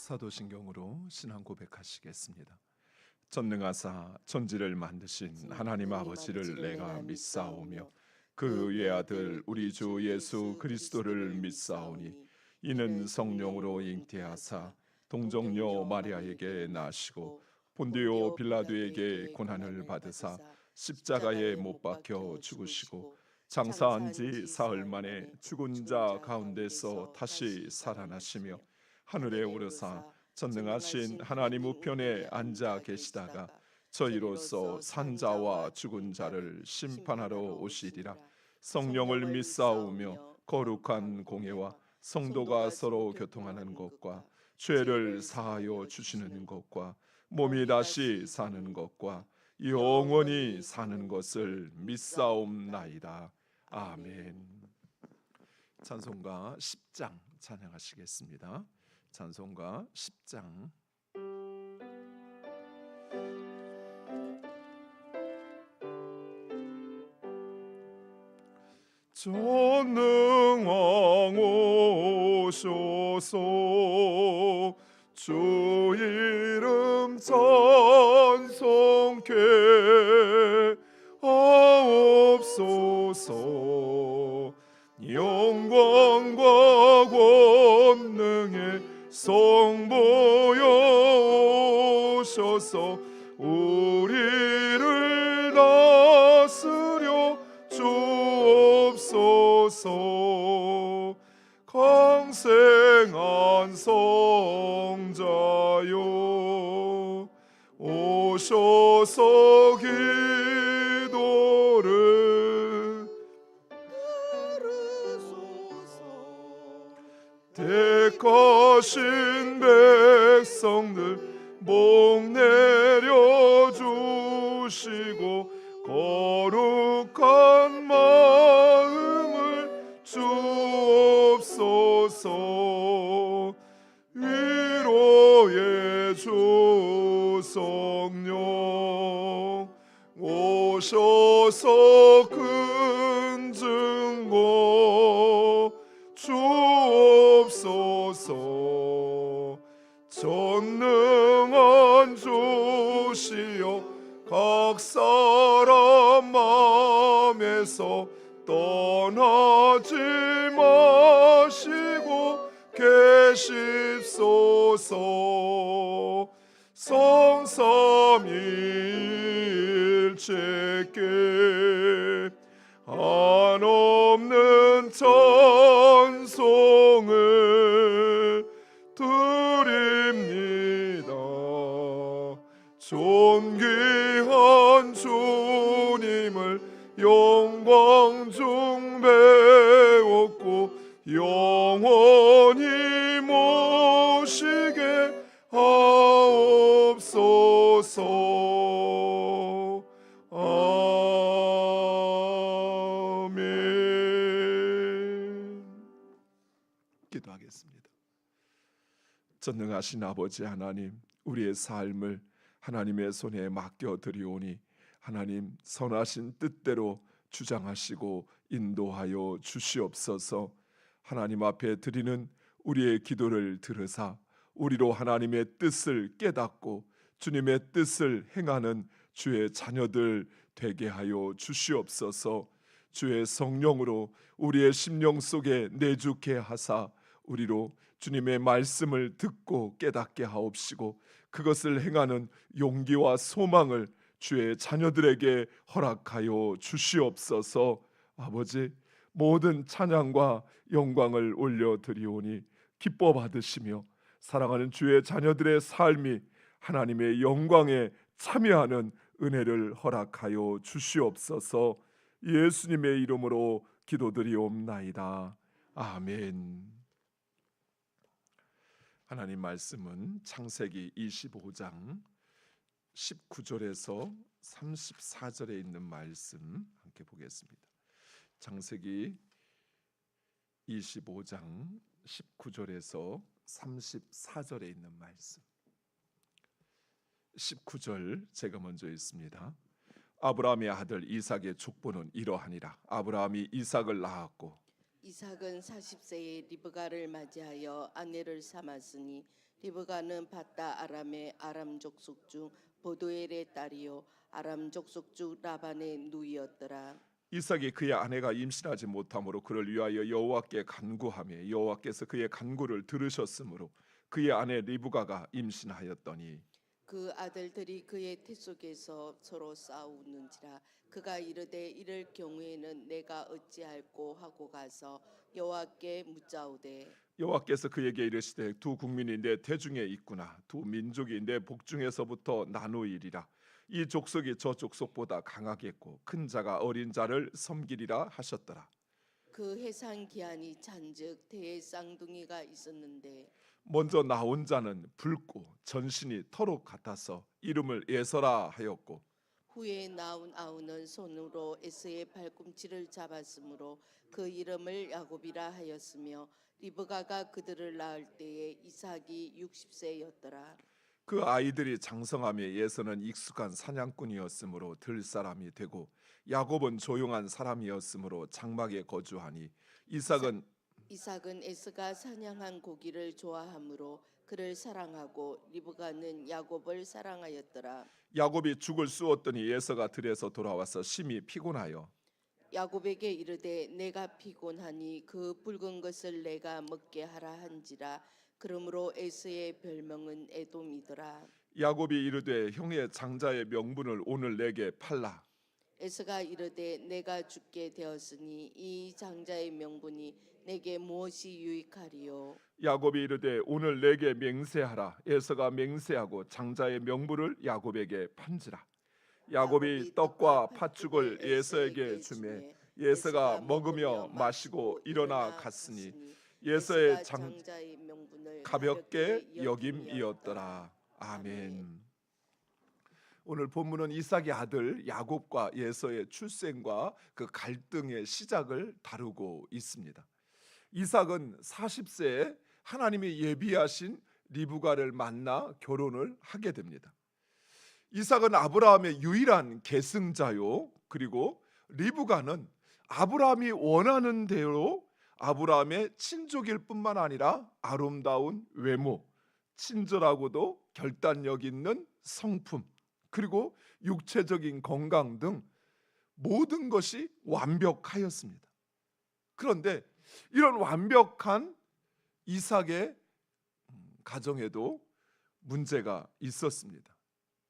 사도신경으로 신앙 고백하시겠습니다. 전능하사 천지를 만드신 하나님 아버지를 내가 믿사오며 그 외아들 우리 주 예수 그리스도를 믿사오니 이는 성령으로 잉태하사 동정녀 마리아에게 나시고 본디오 빌라도에게 고난을 받으사 십자가에 못 박혀 죽으시고 장사한 지 사흘 만에 죽은 자 가운데서 다시 살아나시며 하늘에 오르사 전능하신 하나님 우편에 앉아 계시다가 저희로서 산자와 죽은 자를 심판하러 오시리라. 성령을 믿사오며 거룩한 공예와 성도가 서로 교통하는 것과 죄를 사하여 주시는 것과 몸이 다시 사는 것과 영원히 사는 것을 믿사옵나이다. 아멘. 찬송가 10장 찬양하시겠습니다. 찬송가 10장. 전능왕 오소서 주 이름 찬송케 하옵소서. 영광과 권능의 성보여 오셔서 우리를 다스려 주옵소서. 강생한 성자여 오셔서 기도를 택하신 백성들 목 내려주시고 거룩한 마음을 주옵소서. 위로의 주 성령 오셔서 큰 증거 주옵소서. 전능한 주시여 각 사람 마음에서 떠나지 마시고 계십소서. 성삼위일체께 한없는 찬송을 드립니다. 존귀한 주님을 영광 중 배웠고 영원히 모시게 하옵소서. 아멘. 기도하겠습니다. 전능하신 아버지 하나님, 우리의 삶을 하나님의 손에 맡겨드리오니 하나님 선하신 뜻대로 주장하시고 인도하여 주시옵소서. 하나님 앞에 드리는 우리의 기도를 들으사 우리로 하나님의 뜻을 깨닫고 주님의 뜻을 행하는 주의 자녀들 되게 하여 주시옵소서. 주의 성령으로 우리의 심령 속에 내주케 하사 우리로 주님의 말씀을 듣고 깨닫게 하옵시고 그것을 행하는 용기와 소망을 주의 자녀들에게 허락하여 주시옵소서. 아버지, 모든 찬양과 영광을 올려드리오니 기뻐 받으시며 사랑하는 주의 자녀들의 삶이 하나님의 영광에 참여하는 은혜를 허락하여 주시옵소서. 예수님의 이름으로 기도드리옵나이다. 아멘. 하나님 말씀은 창세기 25장 19절에서 34절에 있는 말씀 함께 보겠습니다. 창세기 25장 19절에서 34절에 있는 말씀. 19절 제가 먼저 읽습니다. 아브라함의 아들 이삭의 족보는 이러하니라. 아브라함이 이삭을 낳았고 이삭은 40세에 리브가를 맞이하여 아내를 삼았으니 리브가는 바다 아람의 아람 족속 중 보도엘의 딸이요 아람 족속 중 라반의 누이였더라. 이삭이 그의 아내가 임신하지 못하므로 그를 위하여 여호와께 간구하며 여호와께서 그의 간구를 들으셨으므로 그의 아내 리브가가 임신하였더니 그 아들들이 그의 태 속에서 서로 싸우는지라. 그가 이르되 이럴 경우에는 내가 어찌할꼬 하고 가서 여호와께 묻자오되 여호와께서 그에게 이르시되 두 국민이 내 태중에 있구나. 두 민족이 내 복중에서부터 나누이리라. 이 족속이 저 족속보다 강하겠고 큰 자가 어린 자를 섬기리라 하셨더라. 그 해산 기한이 찬즉 태에 쌍둥이가 있었는데 먼저 나온 자는 붉고 전신이 터로 같아서 이름을 에서라 하였고 후에 나온 아우는 손으로 에서의 발꿈치를 잡았으므로 그 이름을 야곱이라 하였으며 리브가가 그들을 낳을 때에 이삭이 60세였더라. 그 아이들이 장성하며 에서는 익숙한 사냥꾼이었으므로 들 사람이 되고 야곱은 조용한 사람이었으므로 장막에 거주하니 이삭은 에서가 사냥한 고기를 좋아하므로 그를 사랑하고 리브가는 야곱을 사랑하였더라. 야곱이 죽을 쑤었더니 에서가 들에서 돌아와서 심히 피곤하여 야곱에게 이르되 내가 피곤하니 그 붉은 것을 내가 먹게 하라 한지라. 그러므로 에서의 별명은 에돔이더라. 야곱이 이르되 형의 장자의 명분을 오늘 내게 팔라. 에서가 이르되 내가 죽게 되었으니 이 장자의 명분이 내게 무엇이 유익하리요. 야곱이 이르되 오늘 내게 맹세하라. 에서가 맹세하고 장자의 명분을 야곱에게 판지라. 야곱이 떡과 팥죽을 에서에게 주매 에서가 먹으며 마시고 일어나 갔으니 에서의 장자의 명분을 가볍게 여김이었더라. 아멘. 오늘 본문은 이삭의 아들 야곱과 에서의 출생과 그 갈등의 시작을 다루고 있습니다. 이삭은 40세에 하나님이 예비하신 리브가를 만나 결혼을 하게 됩니다. 이삭은 아브라함의 유일한 계승자요. 그리고 리브가는 아브라함이 원하는 대로 아브라함의 친족일 뿐만 아니라 아름다운 외모, 친절하고도 결단력 있는 성품, 그리고 육체적인 건강 등 모든 것이 완벽하였습니다. 그런데 이런 완벽한 이삭의 가정에도 문제가 있었습니다.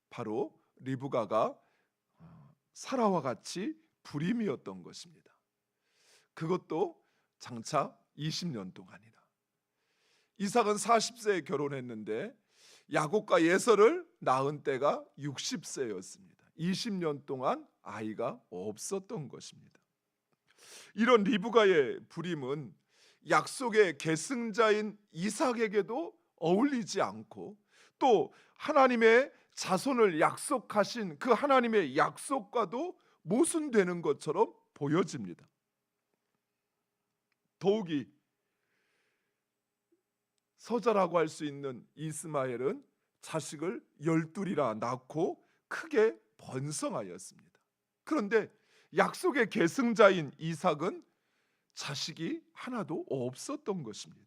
바로 리브가가 사라와 같이 불임이었던 것입니다. 그것도 장차 20년 동안이나. 이삭은 40세에 결혼했는데 야곱과 에서를 낳은 때가 60세였습니다. 20년 동안 아이가 없었던 것입니다. 이런 리브가의 불임은 약속의 계승자인 이삭에게도 어울리지 않고 또 하나님의 자손을 약속하신 그 하나님의 약속과도 모순되는 것처럼 보여집니다. 더욱이 서자라고 할 수 있는 이스마엘은 자식을 12이나 낳고 크게 번성하였습니다. 그런데 약속의 계승자인 이삭은 자식이 하나도 없었던 것입니다.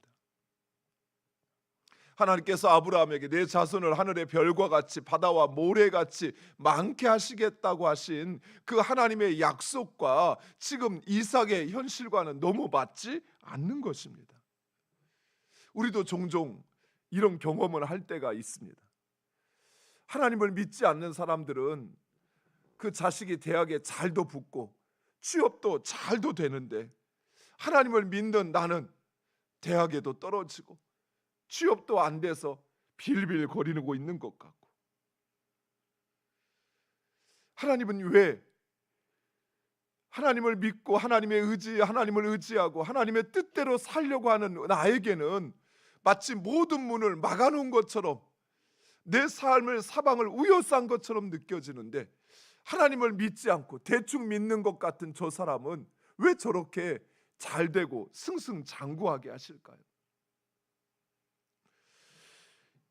하나님께서 아브라함에게 내 자손을 하늘의 별과 같이 바다와 모래같이 많게 하시겠다고 하신 그 하나님의 약속과 지금 이삭의 현실과는 너무 맞지 않는 것입니다. 우리도 종종 이런 경험을 할 때가 있습니다. 하나님을 믿지 않는 사람들은 그 자식이 대학에 잘도 붙고 취업도 잘도 되는데 하나님을 믿는 나는 대학에도 떨어지고 취업도 안 돼서 빌빌 거리고 있는 것 같고, 하나님은 왜 하나님을 믿고 하나님을 의지하고 하나님의 뜻대로 살려고 하는 나에게는 마치 모든 문을 막아놓은 것처럼 내 삶을 사방을 우여싼 것처럼 느껴지는데, 하나님을 믿지 않고 대충 믿는 것 같은 저 사람은 왜 저렇게 잘 되고 승승장구하게 하실까요?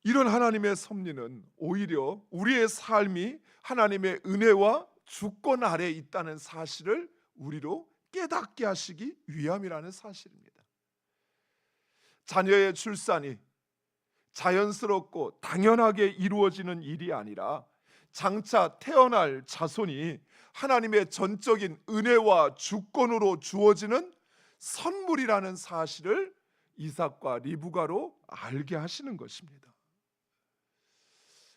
이런 하나님의 섭리는 오히려 우리의 삶이 하나님의 은혜와 주권 아래에 있다는 사실을 우리로 깨닫게 하시기 위함이라는 사실입니다. 자녀의 출산이 자연스럽고 당연하게 이루어지는 일이 아니라 장차 태어날 자손이 하나님의 전적인 은혜와 주권으로 주어지는 선물이라는 사실을 이삭과 리브가로 알게 하시는 것입니다.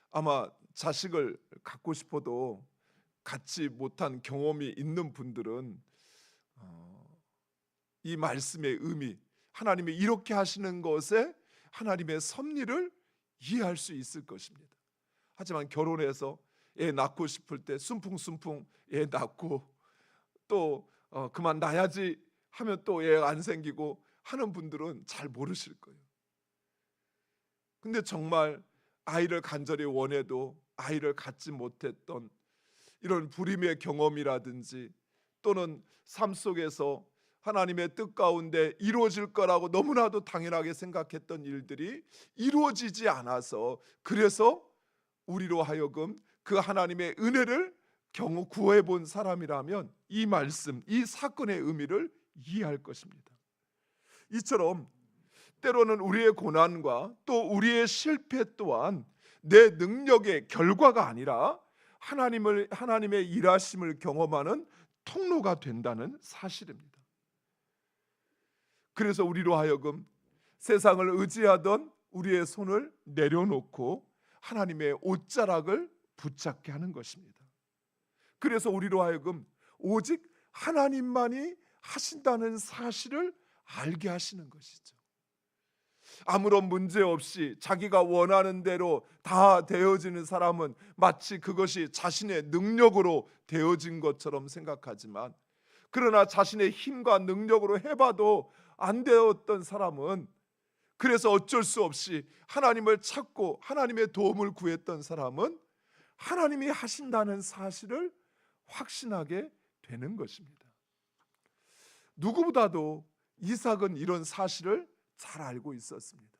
아마 자식을 갖고 싶어도 갖지 못한 경험이 있는 분들은 이 말씀의 의미, 하나님이 이렇게 하시는 것에 하나님의 섭리를 이해할 수 있을 것입니다. 하지만 결혼해서 애 낳고 싶을 때 순풍순풍 애 낳고 또 그만 낳아야지 하면 또 애 안 생기고 하는 분들은 잘 모르실 거예요. 근데 정말 아이를 간절히 원해도 아이를 갖지 못했던 이런 불임의 경험이라든지 또는 삶 속에서 하나님의 뜻 가운데 이루어질 거라고 너무나도 당연하게 생각했던 일들이 이루어지지 않아서, 그래서 우리로 하여금 그 하나님의 은혜를 경우 구해 본 사람이라면 이 말씀, 이 사건의 의미를 이해할 것입니다. 이처럼 때로는 우리의 고난과 또 우리의 실패 또한 내 능력의 결과가 아니라 하나님의 일하심을 경험하는 통로가 된다는 사실입니다. 그래서 우리로 하여금 세상을 의지하던 우리의 손을 내려놓고 하나님의 옷자락을 붙잡게 하는 것입니다. 그래서 우리로 하여금 오직 하나님만이 하신다는 사실을 알게 하시는 것이죠. 아무런 문제 없이 자기가 원하는 대로 다 되어지는 사람은 마치 그것이 자신의 능력으로 되어진 것처럼 생각하지만, 그러나 자신의 힘과 능력으로 해봐도 안 되었던 사람은, 그래서 어쩔 수 없이 하나님을 찾고 하나님의 도움을 구했던 사람은 하나님이 하신다는 사실을 확신하게 되는 것입니다. 누구보다도 이삭은 이런 사실을 잘 알고 있었습니다.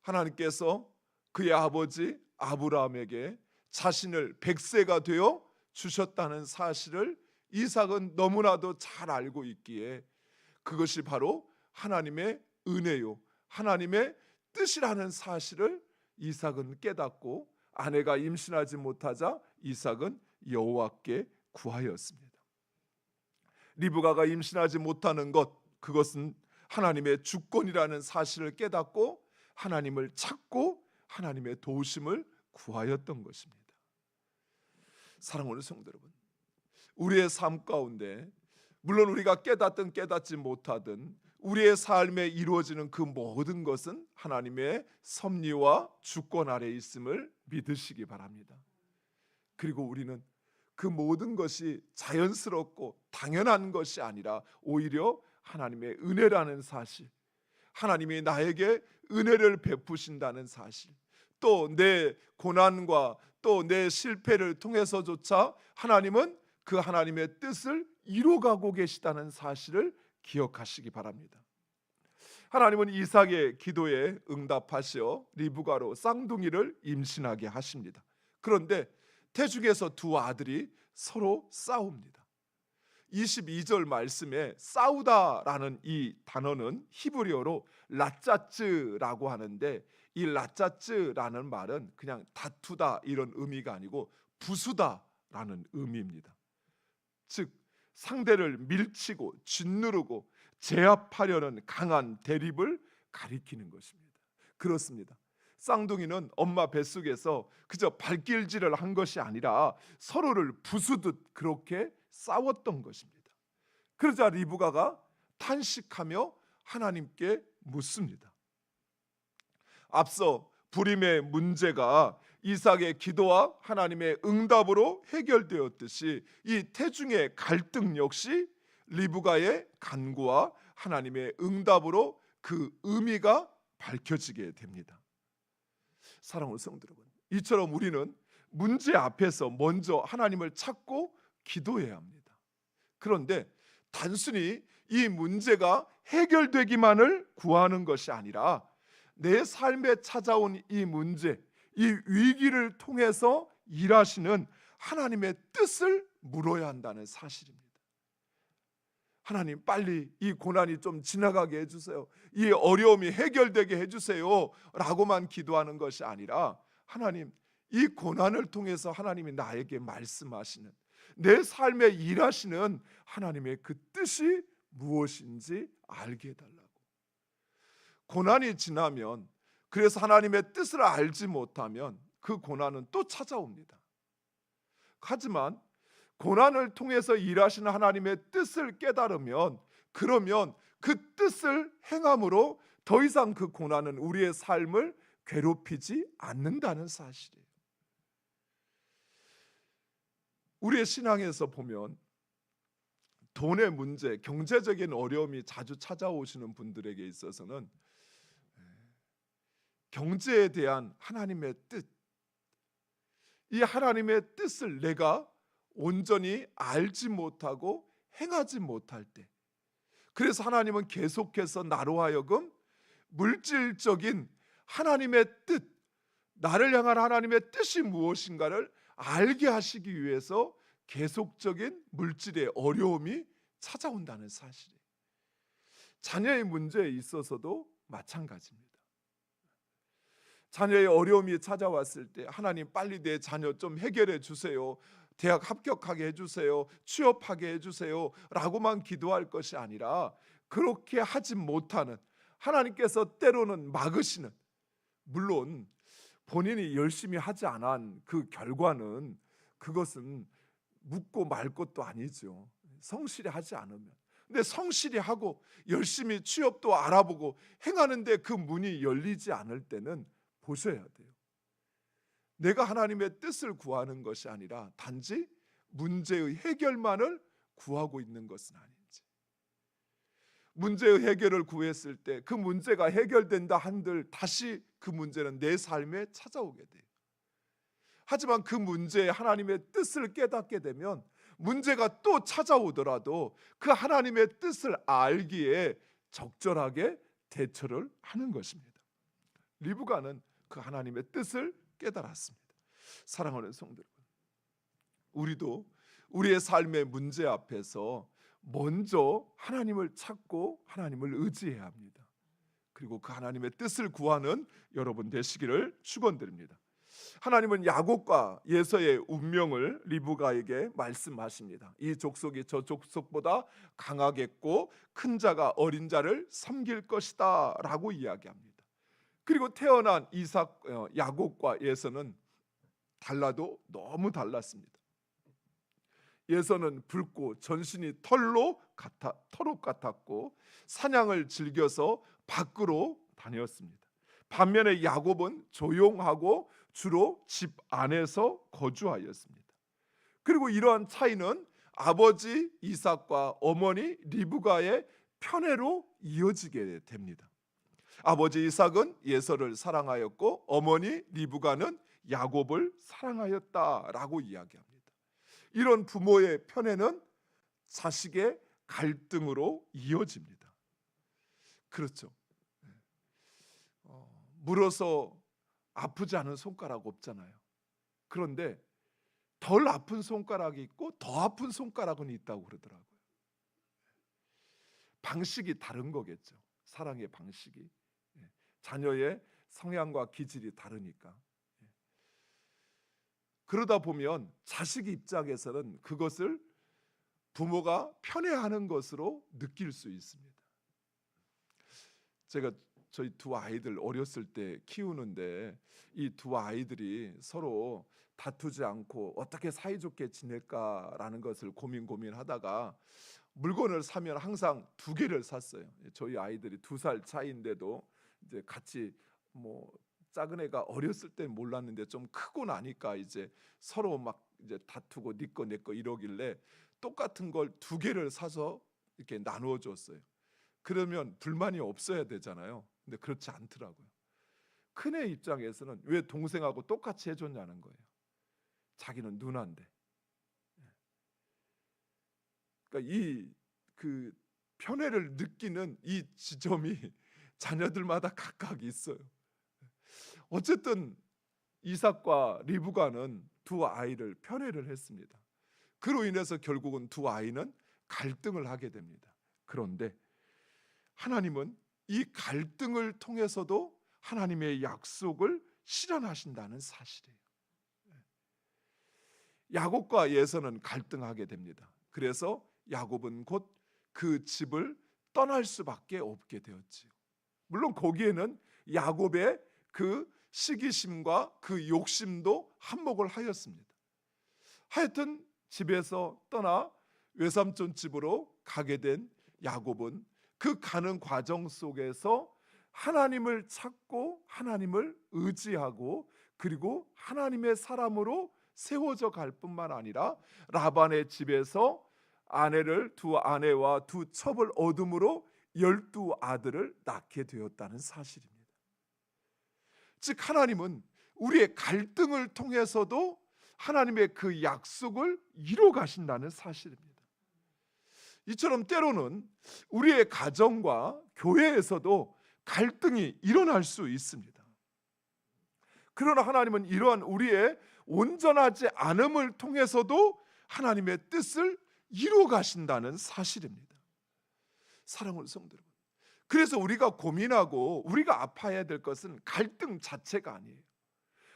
하나님께서 그의 아버지 아브라함에게 자신을 100세가 되어 주셨다는 사실을 이삭은 너무나도 잘 알고 있기에 그것이 바로 하나님의 은혜요, 하나님의 뜻이라는 사실을 이삭은 깨닫고 아내가 임신하지 못하자 이삭은 여호와께 구하였습니다. 리브가가 임신하지 못하는 것, 그것은 하나님의 주권이라는 사실을 깨닫고 하나님을 찾고 하나님의 도우심을 구하였던 것입니다. 사랑하는 성도 여러분, 우리의 삶 가운데 물론 우리가 깨닫든 깨닫지 못하든 우리의 삶에 이루어지는 그 모든 것은 하나님의 섭리와 주권 아래 있음을 믿으시기 바랍니다. 그리고 우리는 그 모든 것이 자연스럽고 당연한 것이 아니라 오히려 하나님의 은혜라는 사실, 하나님이 나에게 은혜를 베푸신다는 사실, 또 내 고난과 또 내 실패를 통해서조차 하나님은 그 하나님의 뜻을 이루어가고 계시다는 사실을 기억하시기 바랍니다. 하나님은 이삭의 기도에 응답하시어 리브가로 쌍둥이를 임신하게 하십니다. 그런데 태중에서 두 아들이 서로 싸웁니다. 22절 말씀에 싸우다라는 이 단어는 히브리어로 라짜츠라고 하는데, 이 라짜츠라는 말은 그냥 다투다 이런 의미가 아니고 부수다라는 의미입니다. 즉 상대를 밀치고 짓누르고 제압하려는 강한 대립을 가리키는 것입니다. 그렇습니다. 쌍둥이는 엄마 뱃속에서 그저 발길질을 한 것이 아니라 서로를 부수듯 그렇게 싸웠던 것입니다. 그러자 리브가가 탄식하며 하나님께 묻습니다. 앞서 불임의 문제가 이삭의 기도와 하나님의 응답으로 해결되었듯이 이 태중의 갈등 역시 리브가의 간구와 하나님의 응답으로 그 의미가 밝혀지게 됩니다. 사랑하는 성도 여러분, 이처럼 우리는 문제 앞에서 먼저 하나님을 찾고 기도해야 합니다. 그런데 단순히 이 문제가 해결되기만을 구하는 것이 아니라 내 삶에 찾아온 이 문제, 이 위기를 통해서 일하시는 하나님의 뜻을 물어야 한다는 사실입니다. 하나님 빨리 이 고난이 좀 지나가게 해주세요. 이 어려움이 해결되게 해주세요 라고만 기도하는 것이 아니라 하나님 이 고난을 통해서 하나님이 나에게 말씀하시는 내 삶에 일하시는 하나님의 그 뜻이 무엇인지 알게 해달라고. 고난이 지나면 그래서 하나님의 뜻을 알지 못하면 그 고난은 또 찾아옵니다. 하지만 고난을 통해서 일하시는 하나님의 뜻을 깨달으면 그러면 그 뜻을 행함으로 더 이상 그 고난은 우리의 삶을 괴롭히지 않는다는 사실이에요. 우리의 신앙에서 보면 돈의 문제, 경제적인 어려움이 자주 찾아오시는 분들에게 있어서는 경제에 대한 하나님의 뜻, 이 하나님의 뜻을 내가 온전히 알지 못하고 행하지 못할 때, 그래서 하나님은 계속해서 나로 하여금 물질적인 하나님의 뜻, 나를 향한 하나님의 뜻이 무엇인가를 알게 하시기 위해서 계속적인 물질의 어려움이 찾아온다는 사실이에요. 자녀의 문제에 있어서도 마찬가지입니다. 자녀의 어려움이 찾아왔을 때 하나님 빨리 내 자녀 좀 해결해 주세요, 대학 합격하게 해주세요, 취업하게 해주세요 라고만 기도할 것이 아니라 그렇게 하지 못하는 하나님께서 때로는 막으시는, 물론 본인이 열심히 하지 않은 그 결과는 그것은 묻고 말 것도 아니죠. 성실히 하지 않으면. 근데 성실히 하고 열심히 취업도 알아보고 행하는데 그 문이 열리지 않을 때는 보셔야 돼요. 내가 하나님의 뜻을 구하는 것이 아니라 단지 문제의 해결만을 구하고 있는 것은 아닌지. 문제의 해결을 구했을 때 그 문제가 해결된다 한들 다시 그 문제는 내 삶에 찾아오게 돼요. 하지만 그 문제에 하나님의 뜻을 깨닫게 되면 문제가 또 찾아오더라도 그 하나님의 뜻을 알기에 적절하게 대처를 하는 것입니다. 리브가는 그 하나님의 뜻을 깨달았습니다. 사랑하는 성도 여러분, 우리도 우리의 삶의 문제 앞에서 먼저 하나님을 찾고 하나님을 의지해야 합니다. 그리고 그 하나님의 뜻을 구하는 여러분 되시기를 축원드립니다. 하나님은 야곱과 예서의 운명을 리브가에게 말씀하십니다. 이 족속이 저 족속보다 강하겠고 큰 자가 어린 자를 섬길 것이다 라고 이야기합니다. 그리고 태어난 야곱과 예서는 달라도 너무 달랐습니다. 예서는 붉고 전신이 털록 같았고 사냥을 즐겨서 밖으로 다녔습니다. 반면에 야곱은 조용하고 주로 집 안에서 거주하였습니다. 그리고 이러한 차이는 아버지 이삭과 어머니 리브가의 편애로 이어지게 됩니다. 아버지 이삭은 예서를 사랑하였고 어머니 리브가는 야곱을 사랑하였다라고 이야기합니다. 이런 부모의 편애는 자식의 갈등으로 이어집니다. 그렇죠. 물어서 아프지 않은 손가락 없잖아요. 그런데 덜 아픈 손가락이 있고 더 아픈 손가락은 있다고 그러더라고요. 방식이 다른 거겠죠. 사랑의 방식이. 자녀의 성향과 기질이 다르니까. 그러다 보면 자식 입장에서는 그것을 부모가 편애하는 것으로 느낄 수 있습니다. 제가 저희 두 아이들 어렸을 때 키우는데 이 두 아이들이 서로 다투지 않고 어떻게 사이좋게 지낼까라는 것을 고민하다가 물건을 사면 항상 두 개를 샀어요. 저희 아이들이 2살 차이인데도 이제 같이 작은 애가 어렸을 때 몰랐는데 좀 크고 나니까 이제 서로 막 이제 다투고 네 거 내 거 이러길래 똑같은 걸 2개를 사서 이렇게 나누어 줬어요. 그러면 불만이 없어야 되잖아요. 근데 그렇지 않더라고요. 큰애 입장에서는 왜 동생하고 똑같이 해줬냐는 거예요. 자기는 누나인데. 그러니까 그 편애를 느끼는 이 지점이 자녀들마다 각각 있어요. 어쨌든 이삭과 리브가는 두 아이를 편애를 했습니다. 그로 인해서 결국은 두 아이는 갈등을 하게 됩니다. 그런데 하나님은 이 갈등을 통해서도 하나님의 약속을 실현하신다는 사실이에요. 야곱과 에서는 갈등하게 됩니다. 그래서 야곱은 곧 그 집을 떠날 수밖에 없게 되었지요. 물론 거기에는 야곱의 그 시기심과 그 욕심도 한몫을 하였습니다. 하여튼 집에서 떠나 외삼촌 집으로 가게 된 야곱은 그 가는 과정 속에서 하나님을 찾고 하나님을 의지하고 그리고 하나님의 사람으로 세워져 갈 뿐만 아니라 라반의 집에서 두 아내와 두 첩을 얻음으로 12 아들을 낳게 되었다는 사실입니다. 즉 하나님은 우리의 갈등을 통해서도 하나님의 그 약속을 이루어 가신다는 사실입니다. 이처럼 때로는 우리의 가정과 교회에서도 갈등이 일어날 수 있습니다. 그러나 하나님은 이러한 우리의 온전하지 않음을 통해서도 하나님의 뜻을 이루어 가신다는 사실입니다. 사랑하는 성도 여러분, 그래서 우리가 고민하고 우리가 아파해야 될 것은 갈등 자체가 아니에요.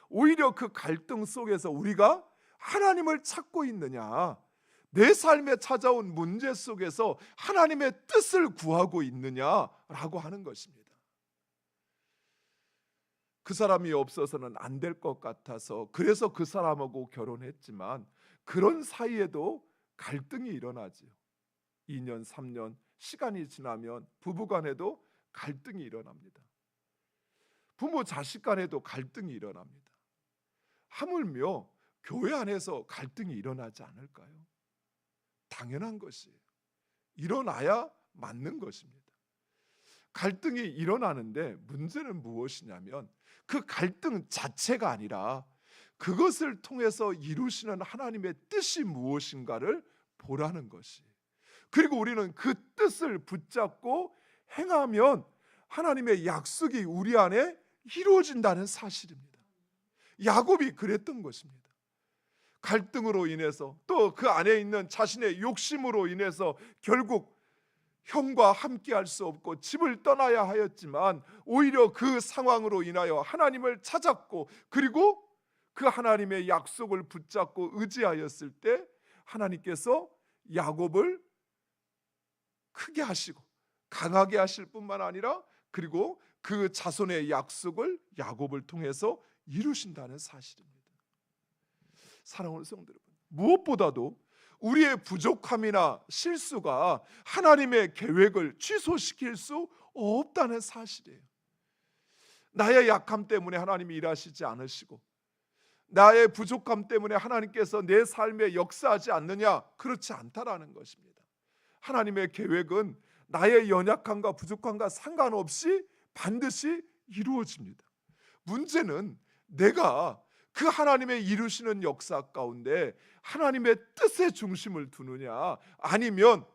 오히려 그 갈등 속에서 우리가 하나님을 찾고 있느냐, 내 삶에 찾아온 문제 속에서 하나님의 뜻을 구하고 있느냐라고 하는 것입니다. 그 사람이 없어서는 안 될 것 같아서 그래서 그 사람하고 결혼했지만 그런 사이에도 갈등이 일어나죠. 2년, 3년 시간이 지나면 부부간에도 갈등이 일어납니다. 부모 자식 간에도 갈등이 일어납니다. 하물며 교회 안에서 갈등이 일어나지 않을까요? 당연한 것이에요. 일어나야 맞는 것입니다. 갈등이 일어나는데 문제는 무엇이냐면 그 갈등 자체가 아니라 그것을 통해서 이루시는 하나님의 뜻이 무엇인가를 보라는 것이. 그리고 우리는 그 뜻을 붙잡고 행하면 하나님의 약속이 우리 안에 이루어진다는 사실입니다. 야곱이 그랬던 것입니다. 갈등으로 인해서 또 그 안에 있는 자신의 욕심으로 인해서 결국 형과 함께 할 수 없고 집을 떠나야 하였지만 오히려 그 상황으로 인하여 하나님을 찾았고 그리고 그 하나님의 약속을 붙잡고 의지하였을 때 하나님께서 야곱을 크게 하시고 강하게 하실 뿐만 아니라 그리고 그 자손의 약속을 야곱을 통해서 이루신다는 사실입니다. 사랑하는 성도 여러분, 무엇보다도 우리의 부족함이나 실수가 하나님의 계획을 취소시킬 수 없다는 사실이에요. 나의 약함 때문에 하나님이 일하시지 않으시고 나의 부족함 때문에 하나님께서 내 삶에 역사하지 않느냐? 그렇지 않다라는 것입니다. 하나님의 계획은 나의 연약함과 부족함과 상관없이 반드시 이루어집니다. 문제는 내가 그 하나님의 이루시는 역사 가운데 하나님의 뜻의 중심을 두느냐 아니면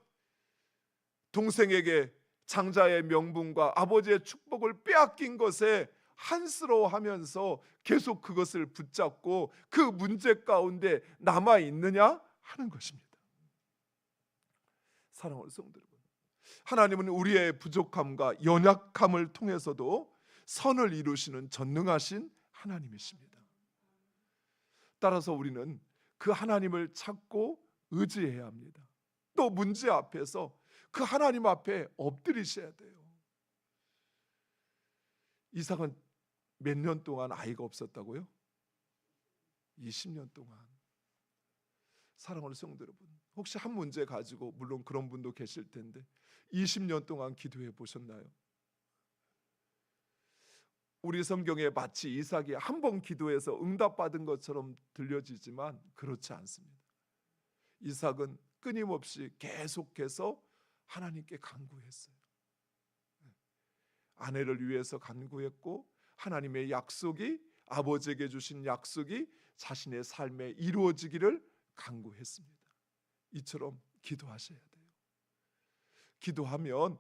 동생에게 장자의 명분과 아버지의 축복을 빼앗긴 것에 한스러워하면서 계속 그것을 붙잡고 그 문제 가운데 남아 있느냐 하는 것입니다. 사랑하는 성도 여러분, 하나님은 우리의 부족함과 연약함을 통해서도 선을 이루시는 전능하신 하나님이십니다. 따라서 우리는 그 하나님을 찾고 의지해야 합니다. 또 문제 앞에서 그 하나님 앞에 엎드리셔야 돼요. 이삭은 몇 년 동안 아이가 없었다고요? 20년 동안. 사랑하는 성도 여러분, 혹시 한 문제 가지고 물론 그런 분도 계실 텐데 20년 동안 기도해 보셨나요? 우리 성경에 마치 이삭이 한 번 기도해서 응답받은 것처럼 들려지지만 그렇지 않습니다. 이삭은 끊임없이 계속해서 하나님께 간구했어요. 아내를 위해서 간구했고 하나님의 약속이 아버지에게 주신 약속이 자신의 삶에 이루어지기를 간구했습니다. 이처럼 기도하셔야 돼요. 기도하면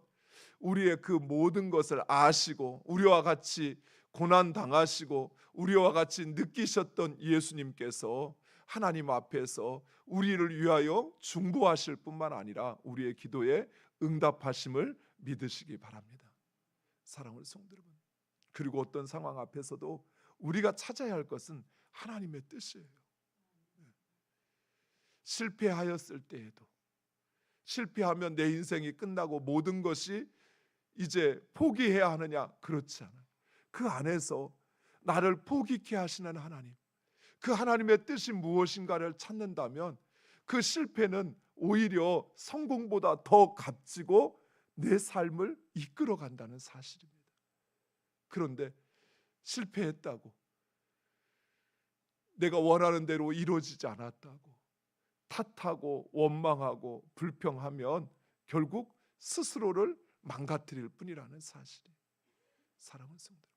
우리의 그 모든 것을 아시고 우리와 같이 고난 당하시고 우리와 같이 느끼셨던 예수님께서 하나님 앞에서 우리를 위하여 중보하실 뿐만 아니라 우리의 기도에 응답하심을 믿으시기 바랍니다. 사랑하는 성도 여러분, 그리고 어떤 상황 앞에서도 우리가 찾아야 할 것은 하나님의 뜻이에요. 실패하였을 때에도, 실패하면 내 인생이 끝나고 모든 것이 이제 포기해야 하느냐? 그렇지 않아요. 그 안에서 나를 포기케 하시는 하나님, 그 하나님의 뜻이 무엇인가를 찾는다면 그 실패는 오히려 성공보다 더 값지고 내 삶을 이끌어 간다는 사실입니다. 그런데 실패했다고, 내가 원하는 대로 이루어지지 않았다고 탓하고 원망하고 불평하면 결국 스스로를 망가뜨릴 뿐이라는 사실이에요. 사랑하는 성도,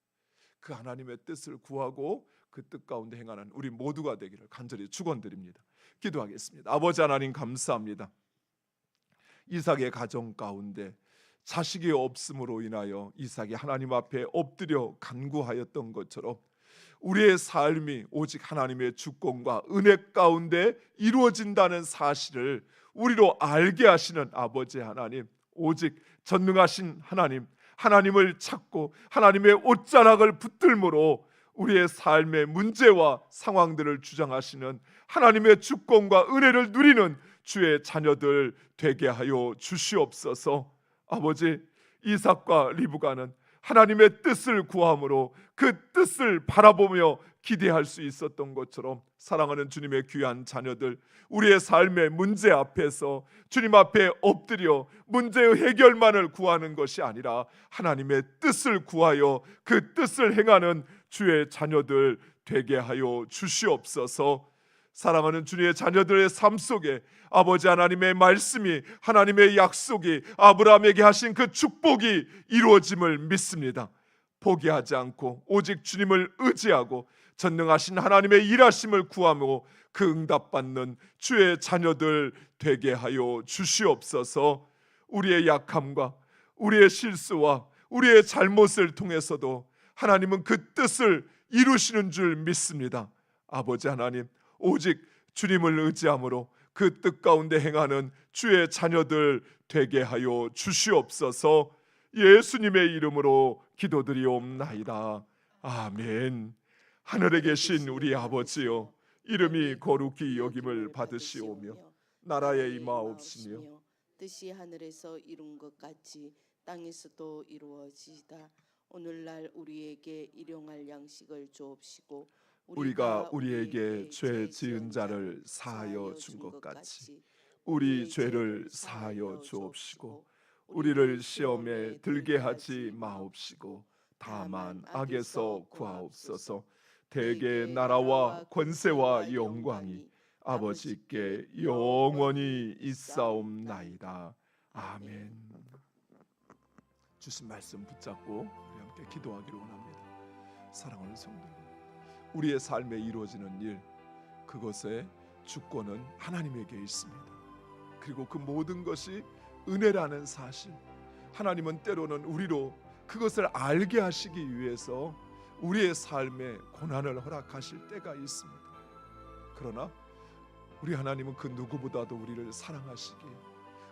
그 하나님의 뜻을 구하고 그 뜻 가운데 행하는 우리 모두가 되기를 간절히 축원드립니다. 기도하겠습니다. 아버지 하나님, 감사합니다. 이삭의 가정 가운데 자식이 없음으로 인하여 이삭이 하나님 앞에 엎드려 간구하였던 것처럼 우리의 삶이 오직 하나님의 주권과 은혜 가운데 이루어진다는 사실을 우리로 알게 하시는 아버지 하나님, 오직 전능하신 하나님, 하나님을 찾고 하나님의 옷자락을 붙들므로 우리의 삶의 문제와 상황들을 주장하시는 하나님의 주권과 은혜를 누리는 주의 자녀들 되게 하여 주시옵소서. 아버지, 이삭과 리브가는 하나님의 뜻을 구함으로 그 뜻을 바라보며 기대할 수 있었던 것처럼 사랑하는 주님의 귀한 자녀들, 우리의 삶의 문제 앞에서 주님 앞에 엎드려 문제의 해결만을 구하는 것이 아니라 하나님의 뜻을 구하여 그 뜻을 행하는 주의 자녀들 되게 하여 주시옵소서. 사랑하는 주님의 자녀들의 삶 속에 아버지 하나님의 말씀이, 하나님의 약속이, 아브라함에게 하신 그 축복이 이루어짐을 믿습니다. 포기하지 않고 오직 주님을 의지하고 전능하신 하나님의 일하심을 구하며 그 응답받는 주의 자녀들 되게 하여 주시옵소서. 우리의 약함과 우리의 실수와 우리의 잘못을 통해서도 하나님은 그 뜻을 이루시는 줄 믿습니다. 아버지 하나님, 오직 주님을 의지함으로 그 뜻 가운데 행하는 주의 자녀들 되게 하여 주시옵소서. 예수님의 이름으로 기도드리옵나이다. 아멘. 하늘에 계신 우리 아버지여, 이름이 거룩히 여김을 받으시오며 나라에 임하옵시며 뜻이 하늘에서 이룬 것 같이 땅에서도 이루어지이다. 오늘날 우리에게 일용할 양식을 주옵시고 우리가 우리에게 죄 지은 자를 사하여 준 것 같이 우리 죄를 사하여 주옵시고 우리를 시험에 들게 하지 마옵시고 다만 악에서 구하옵소서. 대개 나라와 권세와 영광이 아버지께 영원히 있사옵나이다. 아멘. 주신 말씀 붙잡고 우리 함께 기도하기를 원합니다. 사랑하는 성도 여러분, 우리의 삶에 이루어지는 일, 그것의 주권은 하나님에게 있습니다. 그리고 그 모든 것이 은혜라는 사실, 하나님은 때로는 우리로 그것을 알게 하시기 위해서 우리의 삶에 고난을 허락하실 때가 있습니다. 그러나 우리 하나님은 그 누구보다도 우리를 사랑하시기에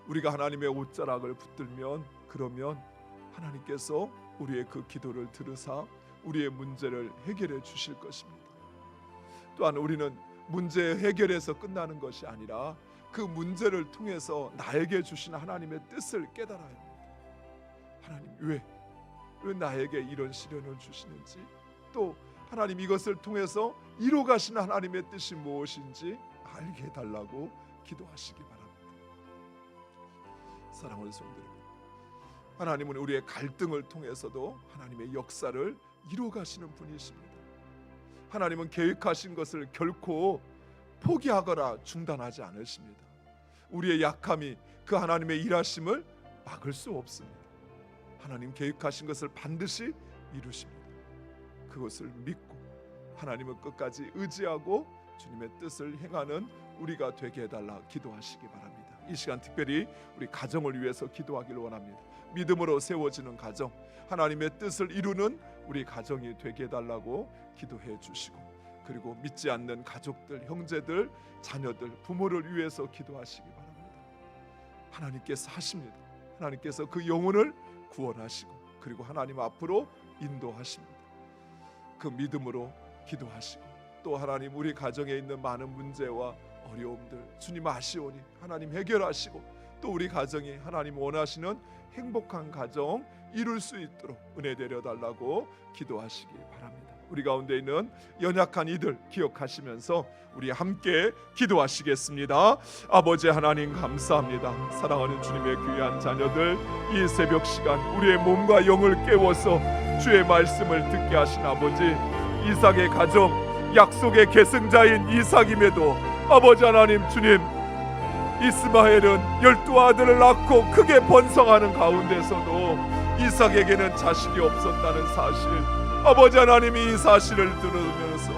우리가 하나님의 옷자락을 붙들면, 그러면 하나님께서 우리의 그 기도를 들으사 우리의 문제를 해결해 주실 것입니다. 또한 우리는 문제 해결에서 끝나는 것이 아니라 그 문제를 통해서 나에게 주신 하나님의 뜻을 깨달아야 합니다. 하나님, 왜 나에게 이런 시련을 주시는지, 또 하나님 이것을 통해서 이루 가시는 하나님의 뜻이 무엇인지 알게 해달라고 기도하시기 바랍니다. 사랑하는 성도 여러분, 하나님은 우리의 갈등을 통해서도 하나님의 역사를 이루 가시는 분이십니다. 하나님은 계획하신 것을 결코 포기하거나 중단하지 않으십니다. 우리의 약함이 그 하나님의 일하심을 막을 수 없습니다. 하나님 계획하신 것을 반드시 이루십니다. 그것을 믿고 하나님은 끝까지 의지하고 주님의 뜻을 행하는 우리가 되게 해달라 기도하시기 바랍니다. 이 시간 특별히 우리 가정을 위해서 기도하기를 원합니다. 믿음으로 세워지는 가정, 하나님의 뜻을 이루는 우리 가정이 되게 해달라고 기도해 주시고, 그리고 믿지 않는 가족들, 형제들, 자녀들, 부모를 위해서 기도하시기 바랍니다. 하나님께서 하십니다. 하나님께서 그 영혼을 구원하시고 그리고 하나님 앞으로 인도하십니다. 그 믿음으로 기도하시고 또 하나님 우리 가정에 있는 많은 문제와 어려움들 주님 아시오니 하나님 해결하시고 또 우리 가정이 하나님 원하시는 행복한 가정 이룰 수 있도록 은혜 내려달라고 기도하시기 바랍니다. 우리 가운데 있는 연약한 이들 기억하시면서 우리 함께 기도하시겠습니다. 아버지 하나님 감사합니다. 사랑하는 주님의 귀한 자녀들 이 새벽 시간 우리의 몸과 영을 깨워서 주의 말씀을 듣게 하신 아버지, 이삭의 가정 약속의 계승자인 이삭임에도 아버지 하나님 주님, 이스마엘은 12아들을 낳고 크게 번성하는 가운데서도 이삭에게는 자식이 없었다는 사실, 아버지 하나님이 이 사실을 들으면서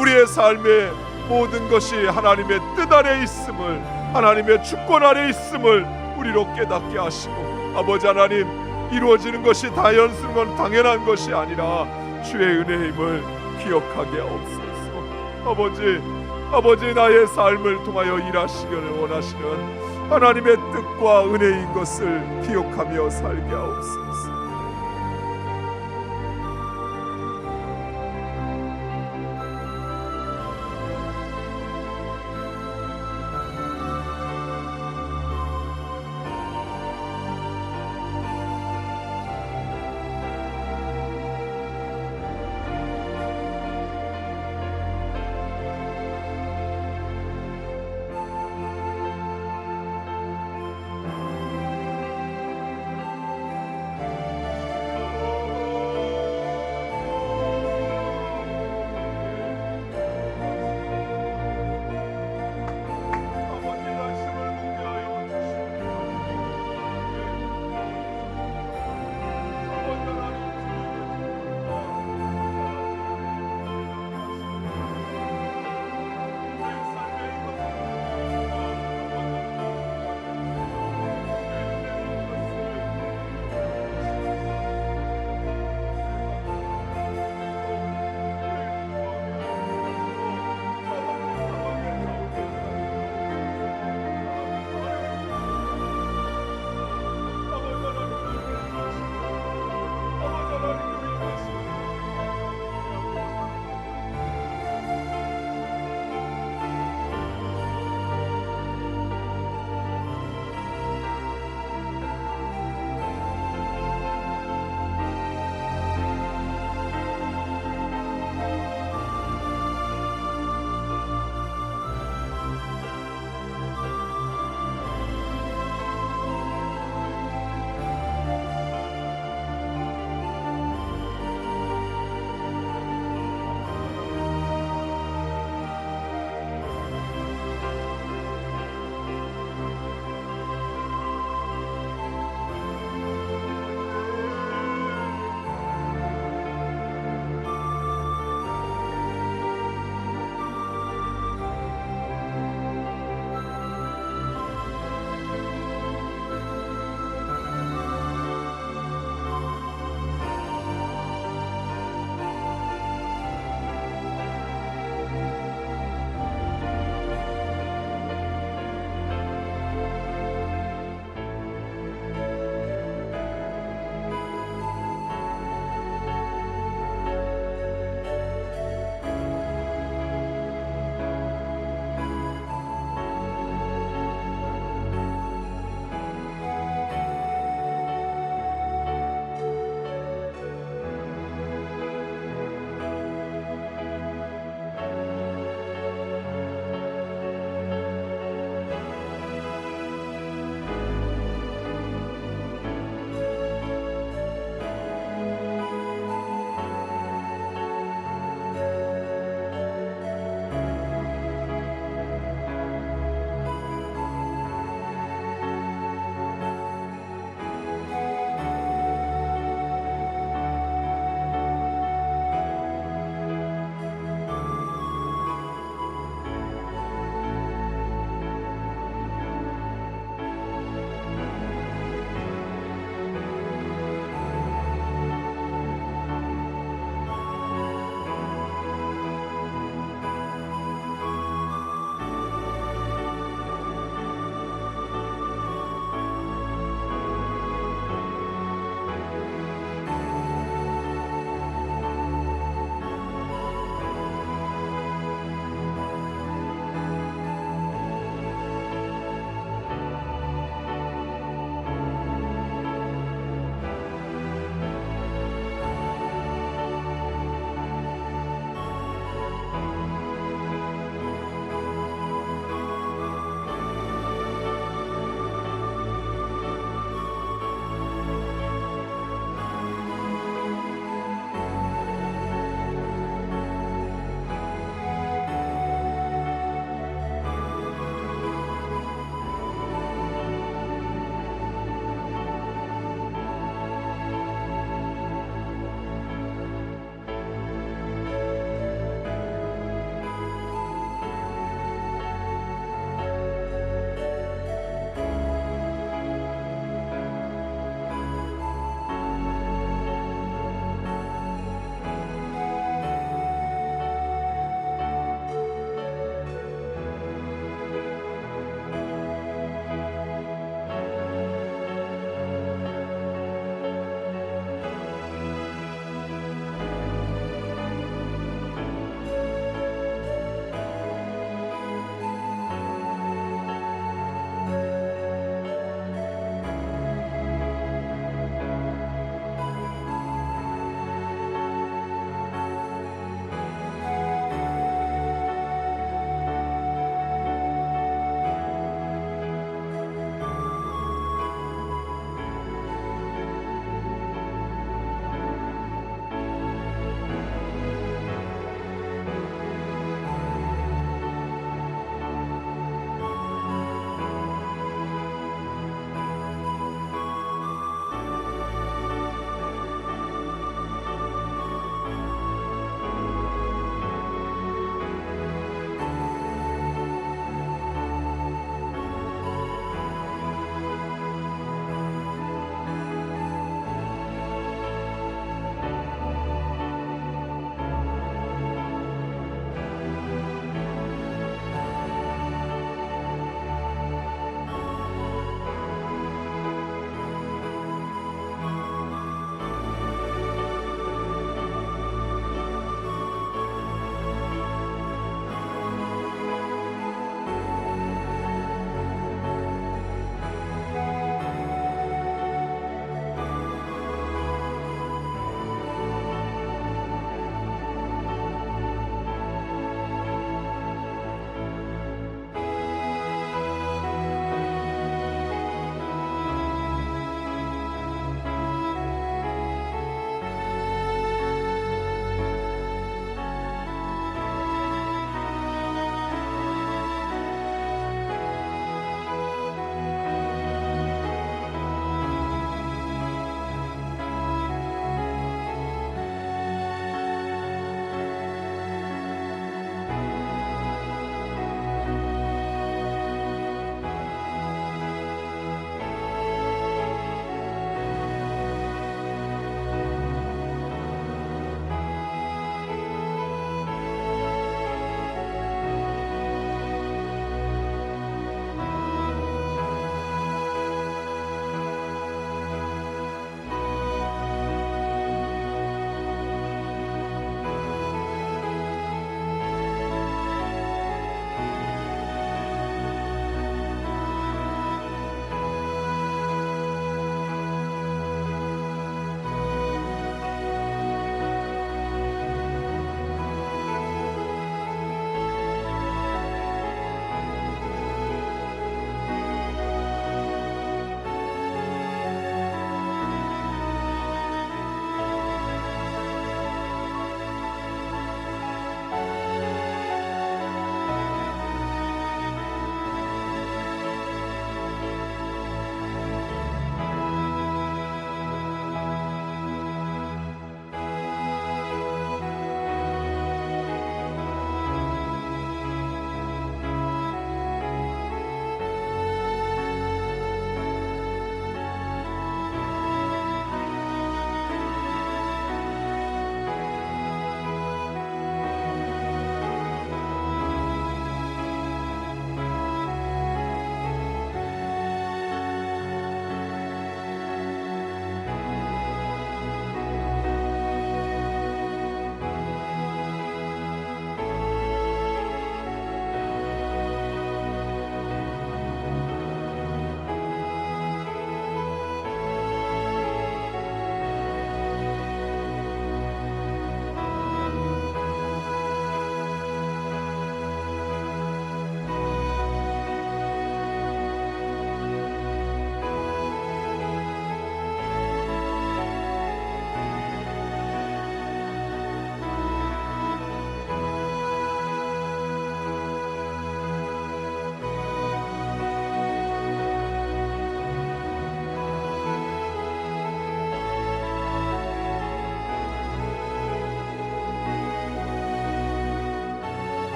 우리의 삶의 모든 것이 하나님의 뜻 아래 있음을, 하나님의 주권 아래 있음을 우리로 깨닫게 하시고, 아버지 하나님 이루어지는 것이 자연스러운 당연한 것이 아니라 주의 은혜의 힘을 기억하게 하옵소서. 아버지 나의 삶을 통하여 일하시기를 원하시는 하나님의 뜻과 은혜인 것을 기억하며 살게 하옵소서.